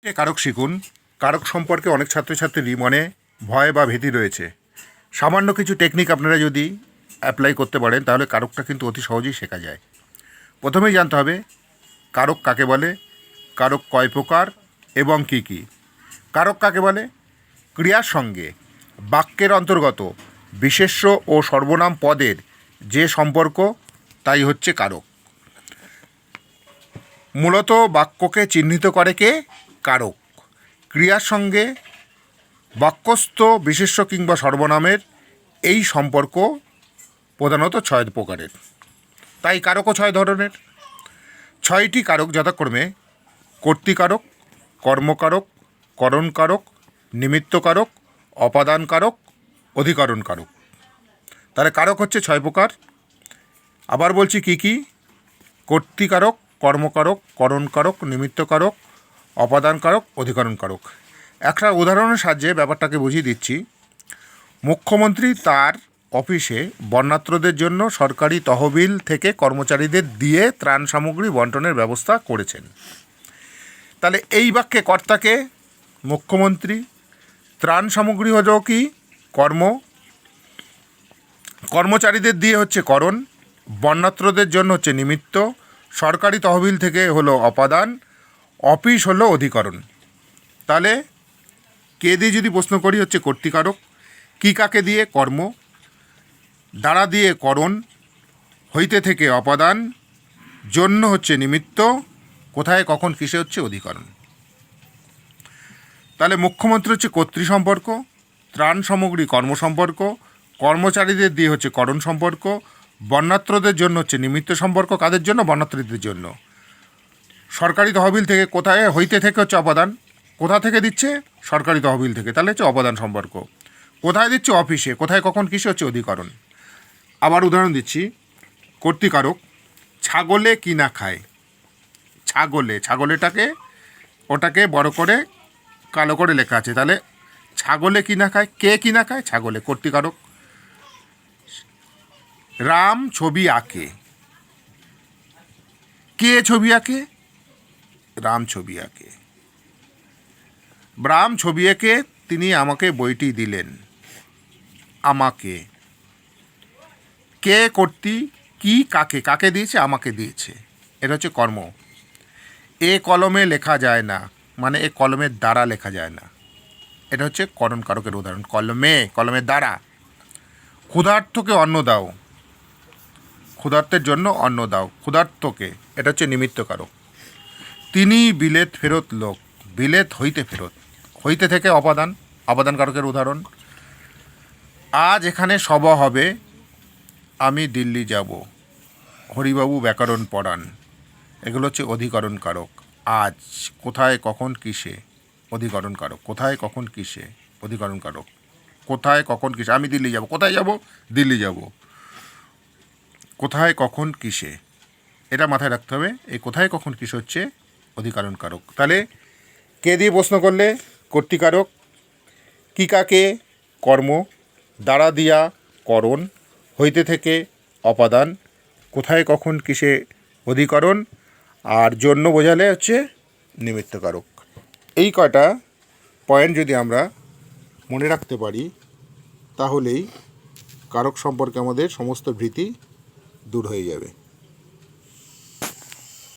কারক শিখুন। কারক সম্পর্কে অনেক ছাত্রছাত্রীরই মনে ভয় বা ভীতি রয়েছে। সামান্য কিছু টেকনিক আপনারা যদি অ্যাপ্লাই করতে পারেন তাহলে কারকটা কিন্তু অতি সহজেই শেখা যায়। প্রথমেই জানতে হবে কারক কাকে বলে, কারক কয় প্রকার এবং কী কী। কারক কাকে বলে? ক্রিয়ার সঙ্গে বাক্যের অন্তর্গত বিশেষ্য ও সর্বনাম পদের যে সম্পর্ক তাই হচ্ছে কারক। মূলত বাক্যকে চিহ্নিত করে কে? কারক। ক্রিয়ার সঙ্গে বাক্যস্থ বিশেষ্য কিংবা সর্বনামের এই সম্পর্ক প্রধানত 6 প্রকারের। তাই কারকও 6 ধরনের। 6টি কারক যথাক্রমে কর্তৃকারক, কর্মকারক, করণকারক, নিমিত্তকারক, অপাদানকারক, অধিকরণকারক। তাহলে কারক হচ্ছে 6 প্রকার। আবার বলছি কি কি? কর্তৃকারক, কর্মকারক, করণকারক, নিমিত্তকারক, অপাদানকারক, অধিকরণকারক। একটা উদাহরণের সাহায্যে ব্যাপারটাকে বুঝিয়ে দিচ্ছি। মুখ্যমন্ত্রী তার অফিসে বন্যার্তদের জন্য সরকারি তহবিল থেকে কর্মচারীদের দিয়ে ত্রাণ সামগ্রী বন্টনের ব্যবস্থা করেছেন। তাহলে এই বাক্যে কর্তাকে? মুখ্যমন্ত্রী। ত্রাণ সামগ্রী হলো কি? কর্মচারীদের দিয়ে হচ্ছে করণ, বন্যার্তদের জন্য হচ্ছে নিমিত্ত, সরকারি তহবিল থেকে হলো অপাদান, অফিস হলো অধিকরণ। তাহলে কে দিয়ে যদি প্রশ্ন করি হচ্ছে কর্তৃকারক, কি কাকে দিয়ে? কর্ম, দ্বারা দিয়ে করণ, হইতে থেকে অপাদান, জন্য হচ্ছে নিমিত্ত, কোথায় কখন কিসে হচ্ছে অধিকরণ। তাহলে মুখ্যমন্ত্রী হচ্ছে কর্তৃ সম্পর্ক, ত্রাণ সামগ্রী কর্ম সম্পর্ক, কর্মচারীদের দিয়ে হচ্ছে করণ সম্পর্ক, বন্যার্তদের জন্য হচ্ছে নিমিত্ত সম্পর্ক। কাদের জন্য? বন্যার্তদের জন্য। সরকারি তহবিল থেকে কোথায়? হইতে থেকে হচ্ছে অপাদান। কোথা থেকে দিচ্ছে? সরকারি তহবিল থেকে। তাহলে হচ্ছে অপাদান সম্পর্ক। কোথায় দিচ্ছে? অফিসে। কোথায় কখন কিসে হচ্ছে অধিকরণ। আবার উদাহরণ দিচ্ছি। কর্তৃকারক, ছাগলে কি না খায়? ছাগলেটাকে ওটাকে বড় করে কালো করে লেখা আছে। তাহলে ছাগলে কি না খায়? কে কি না খায়? ছাগলে। কর্তৃকারক। রাম ছবি আঁকে, কে ছবি আঁকে? রাম ছবি আঁকে। রাম ছবি এঁকে তিনি আমাকে বইটি দিলেন। আমাকে। কে কর্তৃ, কি কাকে? কাকে দিয়েছে? আমাকে দিয়েছে। এটা হচ্ছে কর্ম। এ কলমে লেখা যায় না, মানে এ কলমের দ্বারা লেখা যায় না। এটা হচ্ছে করণকারকের উদাহরণ। কলমের দ্বারা। ক্ষুধার্তকে অন্ন দাও, ক্ষুধার্তের জন্য অন্ন দাও। ক্ষুধার্তকে। এটা হচ্ছে নিমিত্তকারক। তিনি বিলেত ফেরত লোক, বিলেত হইতে ফেরত। হইতে থেকে অপাদান, অপাদানকারকের উদাহরণ। আজ এখানে সভা হবে, আমি দিল্লি যাব, হরিবাবু ব্যাকরণ পড়ান। এগুলো হচ্ছে অধিকরণ কারক। আজ, কোথায় কখন কিসে, অধিকরণ কারক। কোথায় কখন কিসে, অধিকরণ কারক। কোথায় কখন কিসে? আমি দিল্লি যাব। কোথায় যাব? দিল্লি যাব। কোথায় কখন কিসে, এটা মাথায় রাখতে হবে। এই কোথায় কখন কিসে হচ্ছে অধিকরণ কারক। তাহলে কে দিয়ে প্রশ্ন করলে? কর্তৃকারক। কি কাকে? কর্ম, দ্বারা দিয়া করণ, হইতে থেকে অপাদান, কোথায় কখন কিসে অধিকরণ, আর জন্য বোঝালে হচ্ছে নিমিত্তকারক। এই কয়টা পয়েন্ট যদি আমরা মনে রাখতে পারি তাহলেই কারক সম্পর্কে আমাদের সমস্ত ভীতি দূর হয়ে যাবে।